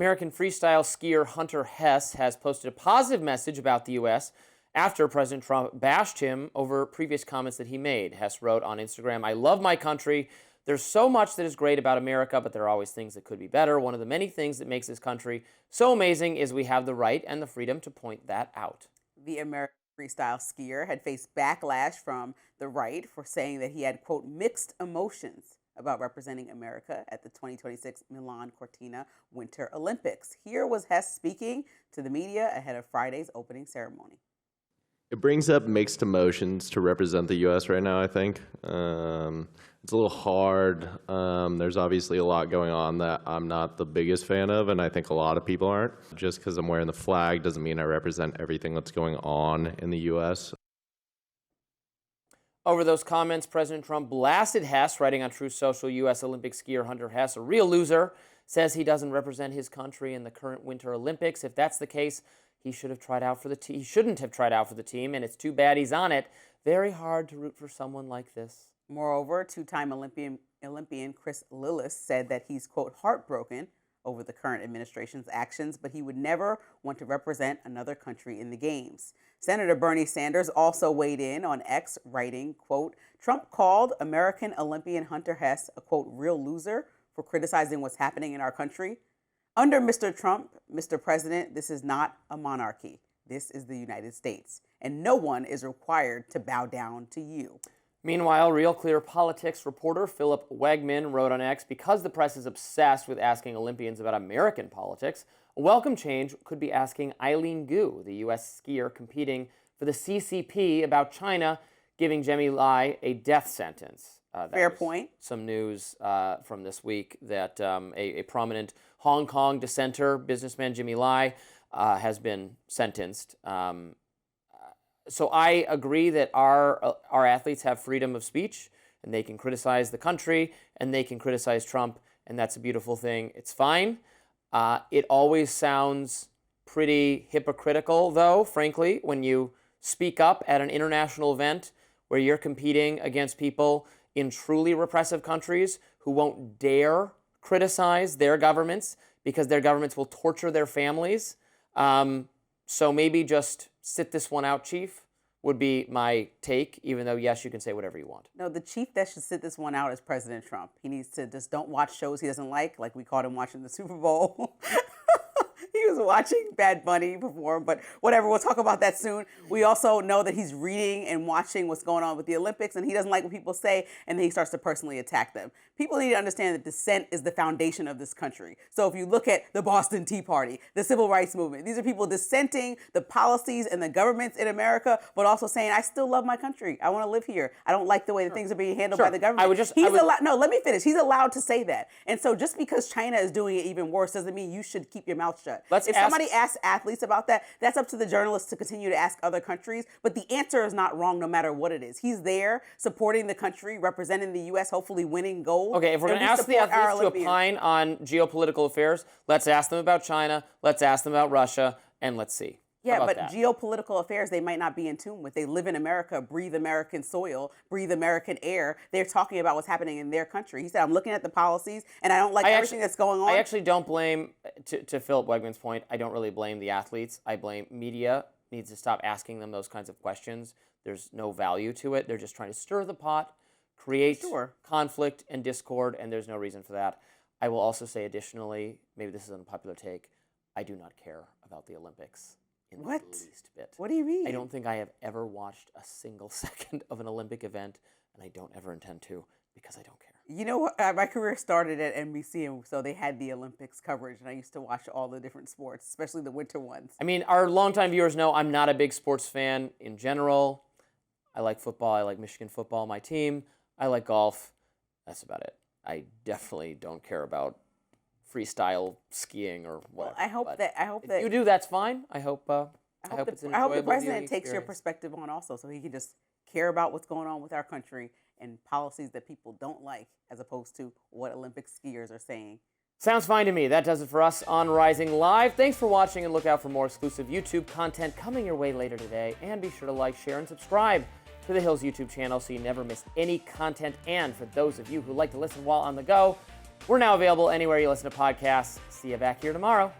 American freestyle skier Hunter Hess has posted a positive message about the U.S. after President Trump bashed him over previous comments that he made. Hess wrote on Instagram, "I love my country. There's so much that is great about America, but there are always things that could be better. One of the many things that makes this country so amazing is we have the right and the freedom to point that out." The American freestyle skier had faced backlash from the right for saying that he had, quote, mixed emotions about representing America at the 2026 Milan Cortina Winter Olympics. Here was Hess speaking to the media ahead of Friday's opening ceremony. It brings up mixed emotions to represent the U.S. right now, I think. It's a little hard. There's obviously a lot going on that I'm not the biggest fan of, and I think a lot of people aren't. Just because I'm wearing the flag doesn't mean I represent everything that's going on in the U.S. Over those comments, President Trump blasted Hess, writing on Truth Social, U.S. Olympic skier Hunter Hess, a real loser, says he doesn't represent his country in the current Winter Olympics. If that's the case, he should have tried out for the team. He shouldn't have tried out for the team, and it's too bad he's on it. Very hard to root for someone like this. Moreover, two-time Olympian Chris Lillis said that he's, quote, heartbroken over the current administration's actions, but he would never want to represent another country in the games. Senator Bernie Sanders also weighed in on X, writing, quote, Trump called American Olympian Hunter Hess a, quote, real loser for criticizing what's happening in our country. Under Mr. Trump, Mr. President, this is not a monarchy. This is the United States, and no one is required to bow down to you. Meanwhile, Real Clear Politics reporter Philip Wegman wrote on X, because the press is obsessed with asking Olympians about American politics, a welcome change could be asking Eileen Gu, the U.S. skier competing for the CCP, about China giving Jimmy Lai a death sentence. Fair point. Some news from this week that a prominent Hong Kong dissenter, businessman Jimmy Lai, has been sentenced. So I agree that our athletes have freedom of speech, and they can criticize the country, and they can criticize Trump, and that's a beautiful thing. It's fine. It always sounds pretty hypocritical, though, frankly, when you speak up at an international event where you're competing against people in truly repressive countries who won't dare criticize their governments because their governments will torture their families. So maybe just sit this one out, Chief, would be my take, even though, yes, you can say whatever you want. No, the chief that should sit this one out is President Trump. He needs to just don't watch shows he doesn't like we caught him watching the Super Bowl. He was watching Bad Bunny perform, but whatever, we'll talk about that soon. We also know that he's reading and watching what's going on with the Olympics, and he doesn't like what people say, and then he starts to personally attack them. People need to understand that dissent is the foundation of this country. So if you look at the Boston Tea Party, the Civil Rights Movement, these are people dissenting the policies and the governments in America, but also saying, I still love my country. I want to live here. I don't like the way that things are being handled by the government. No, let me finish. He's allowed to say that. And so just because China is doing it even worse doesn't mean you should keep your mouth shut. If somebody asks athletes about that, that's up to the journalists to continue to ask other countries. But the answer is not wrong no matter what it is. He's there supporting the country, representing the U.S., hopefully winning gold. Okay, if we're going to ask the athletes to opine on geopolitical affairs, let's ask them about China, let's ask them about Russia, and let's see. Yeah, but geopolitical affairs they might not be in tune with. They live in America, breathe American soil, breathe American air. They're talking about what's happening in their country. He said, I'm looking at the policies, and I don't like everything that's going on. I actually don't blame, to Philip Wegman's point, I don't really blame the athletes. I blame media needs to stop asking them those kinds of questions. There's no value to it. They're just trying to stir the pot, create conflict and discord, and there's no reason for that. I will also say additionally, maybe this is an unpopular take, I do not care about the Olympics. What? The least bit. What do you mean? I don't think I have ever watched a single second of an Olympic event, and I don't ever intend to because I don't care. You know what? My career started at NBC, and so they had the Olympics coverage, and I used to watch all the different sports, especially the winter ones. I mean, our longtime viewers know I'm not a big sports fan in general. I like football. I like Michigan football, my team. I like golf. That's about it. I definitely don't care about freestyle skiing or whatever. Well, I hope that you do. That's fine. I hope it's an enjoyable I hope the president takes your experience. Perspective on also, so he can just care about what's going on with our country and policies that people don't like, as opposed to what Olympic skiers are saying. Sounds fine to me. That does it for us on Rising Live. Thanks for watching, and look out for more exclusive YouTube content coming your way later today. And be sure to like, share, and subscribe to the Hills YouTube channel so you never miss any content. And for those of you who like to listen while on the go, We're now available anywhere you listen to podcasts. See you back here tomorrow.